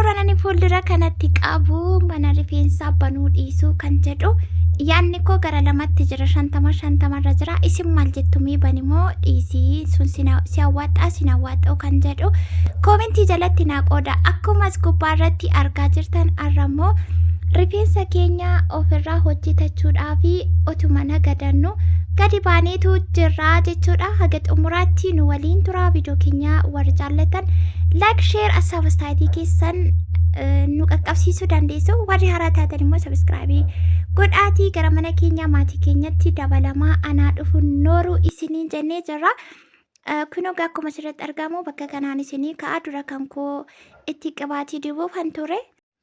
Suuraan ani fuuldura kanatti qabu mana rifeensaa banuu dhiisuu kan jedhu yaadni koo gara lamatti jira 50 irra jira. Isin maal jettu mee banimoo dhiisii sun si hawwaxaa kan jedhu koomentii jalatti naa qooda. Akkumas gubbaarratti argaa jirtan arrammoo rifeensa keenya ofirraa hojjetachuudhaa fi utuma nagadannu gadi baaneetu jirra jechuudha. Haga xumuraatti nu waliin turaa. Viidiyoo keenya warra jaallatan like, share, subscribe keessan nu qaqqabsiisuu dandeessu. Warri haaraa taatan immoo subscribe godhaatii gara mana keenya maatii keenyatti dabalamaa anaa dhufu nooru isiniin jennee jirra. Kunoo akkuma asirratti argamu bakka kanaan isinii ka'a dura kan koo itti qibaatii dibuuf han ture.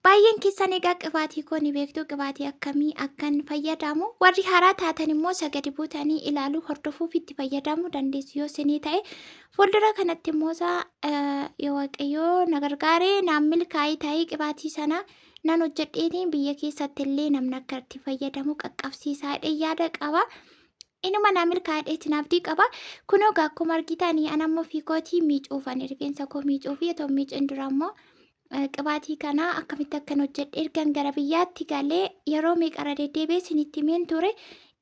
Baay'een keessan egaa qibaatii koo ni beektu. Qibaatii akkamii akkan fayyadamu warri haaraa taatan immoo sagadi buutanii ilaaluu hordofuuf itti fayyadamuu dandeessu yoo isinii ta'e. Fuuldura kanatti immoo yoo waaqayyoo na gargaaree naan milkaa'ii ta'ee qibaatii sana nan hojjedheetiin biyya keessatti illee namni akka itti fayyadamu qaqqabsiisaadha yaada qaba. Inuma naa milkaa'eetiin abdii qaba. Kunoo akkuma argitanii ana ammoo fiikootii miicuufan rifeensa koo miicuufi otoo miicin dura immoo qibaatii kana akkamitti akkan hojjedhe ergan gara biyyaatti galee yeroo meeqara deddeebi'ee isinitti himeen ture.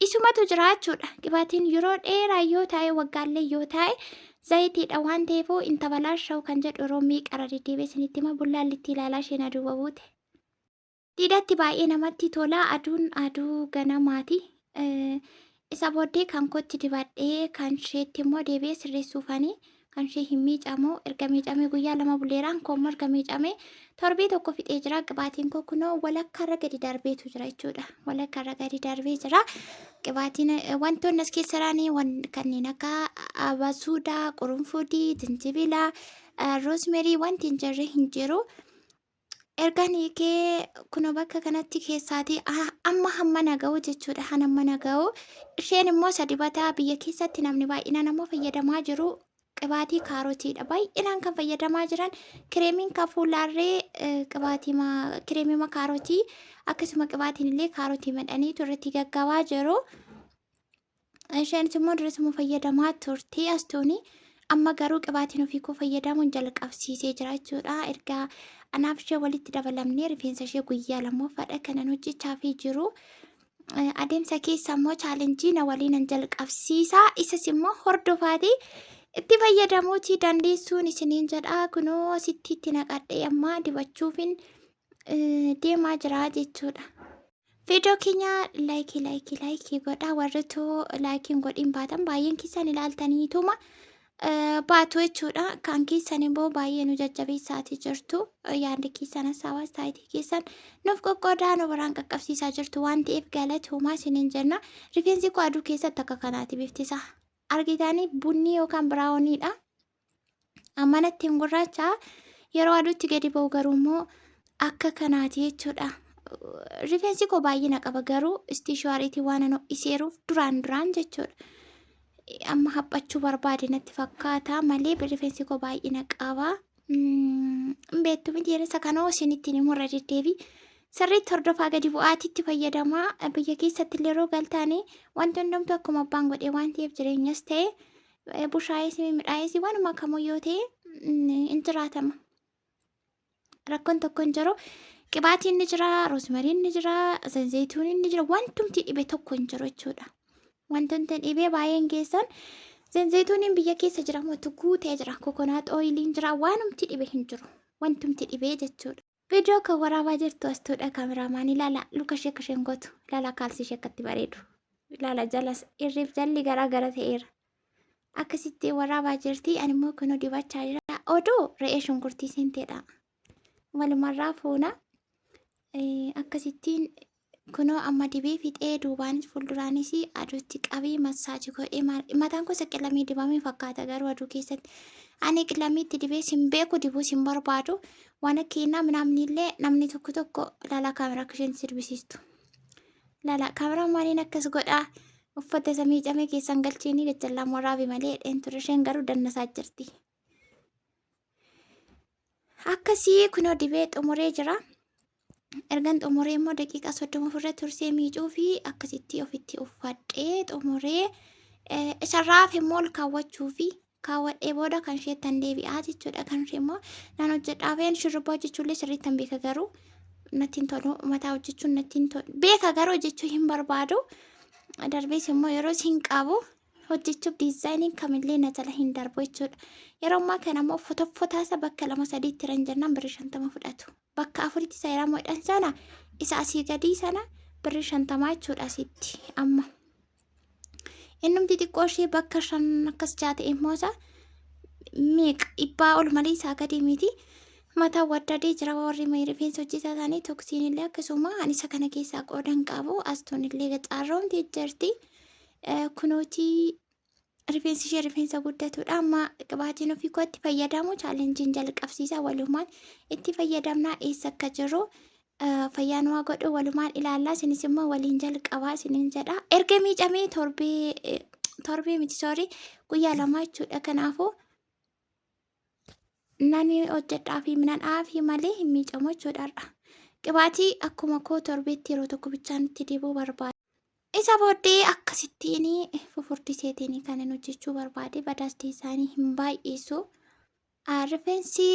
Isumatu jira jechuudha. Qibaatiin yeroo dheeraa yoo taa'e waggaallee yoo taa'e zayitiidha waan ta'eefuu intabalaasha'u kan jedhu yeroo meeqara deddeebi'ee isinitti hima bullaallitti ilaalaa isheen aduu babuute. Diidatti baay'ee namatti tola. Aduun aduu ganamaati. Isa booddee kan kootti dibadhee kan isheetti immoo deebi'ee sirreessuufanii. Kan ishee hin miicamu erga miicamee guyyaa 2 buleeraan koommoo erga miicamee torbee tokko fixee jira. Qibaatiin koo kunoo walakkaarra gadi darbeetu jira jechuudha. Walakkaarra gadi darbee jira. Qibaatiin wantoonni as keessa jiranii kanneen akka abasuudaa, qurunfudii, jinjibila, roosmerii wanti hin jirre hin jiru. Ergaan hiikee kunoo bakka kanatti keessaati amma hamma naga'u jechuudha. Hamma naga'u isheen immoo sadibataa biyya keessatti namni baay'inaan ammoo fayyadamaa jiru. Qibaatii kaarotiidha. Baay'inaan kan fayyadamaa jiran kireemiin kan fuulaarree kireemii kaarotii akkasuma qibaatiin illee kaarotii madhaniitu irratti gaggabaa jiru. Isheenis immoo duras fayyadamaa turte astuuni. Amma garuu qibaatiin ofii koo fayyadamuun jalqabsiisee jira jechuudha. Erga anaaf ishee walitti dabalamnee rifeensa ishee guyyaa lammaffaadha kanan hojjechaafii jiru. Adeemsa keessa immoo chaalenjii na waliin jalqabsiisa. Isas immoo hordofaatii itti fayyadamuutii dandeessuun isiniin jedha. Kunoo asitti itti naqadhee amma dibachuufin deemaa jira jechuudha. Viidiyoo keenya laayikii godhaa. Warri too laayikiin godhiin baatan baay'een keessan ilaaltaniituma baatu jechuudha. Kan keessan immoo baay'ee nu jajjabeessaatii jirtu. Yaadni keessan hasaawaa taayitii keessan nuuf qoqqoodaa nu biraan qaqqabsiisaa jirtu waan ta'eef galatoomaa isiniin jenna. Rifeensi koo aduu keessatti akka kanaati biftisaa. Argitanii bunni yookaan biraawoniidha. Ammanatti hin gurraacha yeroo aduutti gadi ba'u garuu immoo akka kanaati jechuudha. Rifeensi koo baay'ina qaba garuu istiishaariitii waan an ho'iseeruuf duraan jechuudha. Amma haphachuu barbaade natti fakkaata malee rifeensi koo baay'ina qaba. Beektu miti yeroo isa kanoo isinitti ni murra deddeebi. Sirriitti hordofaa gadi bu'aatiitti fayyadamaa. Biyya keessatti illee yeroo galtaanii wanti hundumtuu akkuma abbaan godhee waan ta'eef jireenyas ta'e bushaayes midhaayes waanuma kamuu yoo ta'e hin jiraatama. Rakkoon tokko hin jiru. Qibaatiin ni jira, roosmariin ni jira, zayituuniin ni jira. Wantumti dhibe tokko hin jiru jechuudha. Wantumti dhibee baay'een keessan zayituuniin biyya keessa jira mootu guutee jira. Kokonaat ooyiliin jira. Waanumti dhibe hin jiru. Wantumti dhibee jechuudha. Viidiyoo kan waraabaa jirtu astuudha kaameramaan ilaala luka ishee akka isheen gootu ilaala kaalsii ishee akkatti bareedu ilaala jalas irriif jalli garaa ta'eera. Akkasitti waraabaa jirti. Ani immoo kunoo dibachaa jira. Oduu re'ee shunkurtii seenteedha. Walumarraa fuuna akkasittiin kunoo amma dibee fixee duubaanis fuulduraanis aduutti qabee massaaji godhee mataan koo qilamii dibamee fakkaata garuu aduu keessatti. Ani qilamiitti dibee sin beeku dibuu sin barbaadu waan akkeenyaa namni tokko ilaala kaameraa akka isheen sirbisiistu. Ilaala kaameraa maaliin akkas godhaa uffata isa miicamee keessan galcheenii gajjallaan waraabi malee dheen ture isheen garuu dannasaa jirti. Akkasii kunoo dibee xumuree jira. Ergan xumuree immoo daqiiqaa 30 ofirra tursee miicuu fi akkasitti ofitti uffadhee xumuree isarraaf immoo ol kaawwachuu fi kaawwadhee booda kan isheettan deebi'aa jechuudha. Kan ishee immoo naan hojjedhaafeen shurrubbaa hojjechuullee sirriittan beeka garuu nattiin tolu mataa hojjechuun nattiin tolu beeka garuu hojjechuu hin barbaadu. Darbees immoo yeroo isin qabu hojjechuuf diizaayiniin kamillee na jala hin darbu jechuudha. Yeroo ammaa kana immoo fotofotaasa bakka 2-3 jiran jennaan birrii 50 fudhatu. Bakka 4tti isa jedhamu jedhan sana isa asii gadii sana birrii 50 jechuudha asitti amma. Innumti xiqqoo ishee bakka 5 akkas jaate immoo isa meeqa dhibbaa ol malee isaa gadi miti. Mataa waddadee jira warri rifeensa hojjetaa isaanii toksiin illee akkasuma ani isa kana keessaa qoodan qabu astuun illee gaxaarroomti jirti. Kunuutii rifeensi ishee rifeensa guddatudha. Amma qibaatiin ofii kootti fayyadamu chaalenjiin jalqabsiisa walumaan itti fayyadamnaa eessa akka jiru fayyaan waa godhu walumaan ilaallaa isinis immoo waliin jalqabaa isiniin jedha. Erga miicamee torbee miti soorii guyyaa 2 jechuudha. Kanaafuu nani hojjedhaa fi midhaan fi malee hin miicamu jechuudha. Qibaatii akkuma koo torbeetti yeroo tokko bichaan itti dibuu barbaada. Isa booddee akkasittiin fufurdiseetiin kan hin hojjechuu barbaade badaasti isaanii hin baay'isu. Rifeensi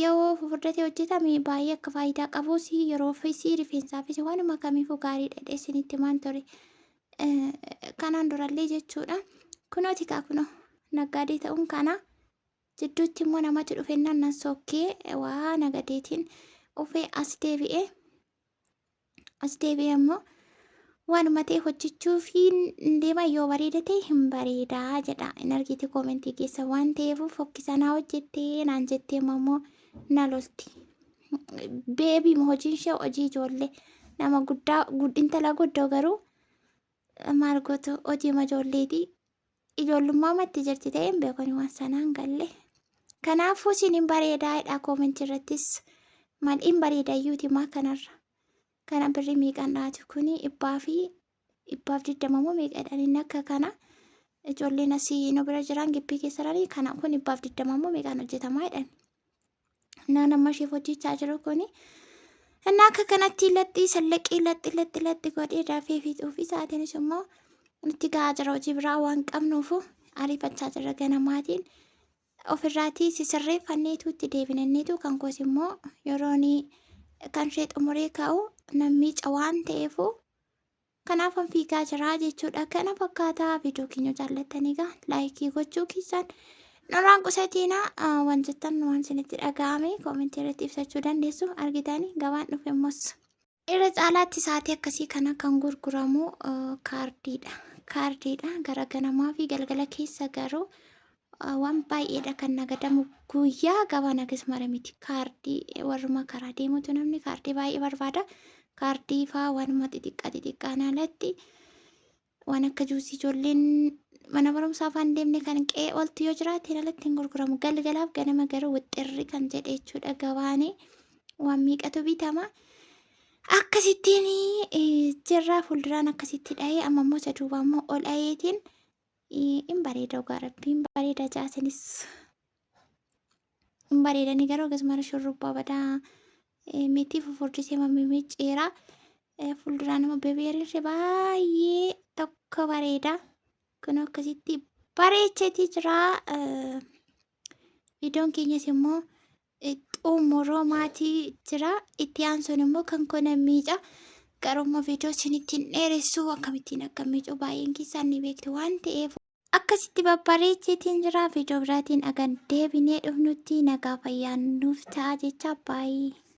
yoo fufurdatee hojjetame baay'ee akka faayidaa qabus yeroo fi rifeensaafis waanuma kamiifuu gaariidha isinitti maan ture. Kanaan durallee jechuudha. Kunooti kunoo naggaadee ta'uun kana jidduutti immoo namatti dhufennaan nan sokkee waa nagadeetiin ofee as deebi'ee immoo waanuma ta'e hojjechuu fi deema yoo bareeda ta'e hin bareedaa jedha. Hin argite koomentii keessa waan ta'eef fokkisa naa hojjettee naan jettee immoo na lolti. Beebii hojiin ishee hojii ijoollee nama guddaa intala guddoo garuu maal gootu hojii ijoolleeti. Ijoollummaa matti jirti ta'e hin beekani waan sanaan galle. Kanaafuu isin hin bareedaadha koomentii irrattis maal hin bareedayyuuti maa kanarra. Kana birrii meeqaan dhaatu kuni 120 moo meeqadhaan inni akka kana ijoolleen asii nu bira jiran gibbii keessa jiranii kana kun 120 moo meeqaan hojjetamaa jedhan. Nama isheef hojjechaa jiru kuni inni akka kanatti laxxii sallaqii laxxii godhee dafee fixuufi sa'aatiinis immoo nutti gahaa jira hojii biraa waan qabnuufu ariifachaa jirra ganamaatiin ofirraatii sisirreeffanneetu itti deebinanneetu kan koos immoo yeroon kan ishee xumuree ka'u namni waan ta'eefu kanaaf fiigaa jira jechuudha. Kana fakkaataa viidiyoo keenya jaallattanii laayikii gochuu keessan nurraan qusaatiina waan jettan waan isinitti dhaga'ame koomentii irratti ibsachuu dandeessu argitanii gabaan dhufe immoos. Irra caalaatti sa'aatii akkasii kana kan gurguramu kaardiidha. Gara ganamaa fi galgala keessa garuu waan baay'eedha kan nagadamu guyyaa gabaa nagas mara miti. Kaardii warruma karaa deemutu namni kaardii baay'ee barbaada. Kaardii faa waanuma xixiqqaan alatti waan akka juusii ijoolleen mana barumsaa afaan deemne kan qe'ee ooltu yoo jiraate alatti hin gurguramu. Galgalaaf ganama garuu wixxirri kan jedhe jechuudha gabaanii waan miiqatu bitama. Akkasittiin jirraa fuulduraan akkasitti dhahee amma immoo isa duubaa immoo ol dhaheetiin hin bareeda dhugaa rabbii hin bareeda jaasinis hin bareedanii garuu akkasuma shurrubbaa badaa meetii fufurdisee mamii ceeraa fuulduraan immoo bebeerri ishee baay'ee tokko bareeda kun akkasitti bareecheetii jira. Viidiyoon keenyas immoo xumuroo maatii jira itti aansuun immoo kan kona miidha. Garuu viidiyoo isinitti hin dheeressu akkamittiin akka miidhu baay'een keessaan ni beektu waan ta'eef akkasitti babbareecheetiin jira. Viidiyoo biraatiin agan deebinee dhufnutti nagaa fayyaan nuuf ta'a jecha baay'ee.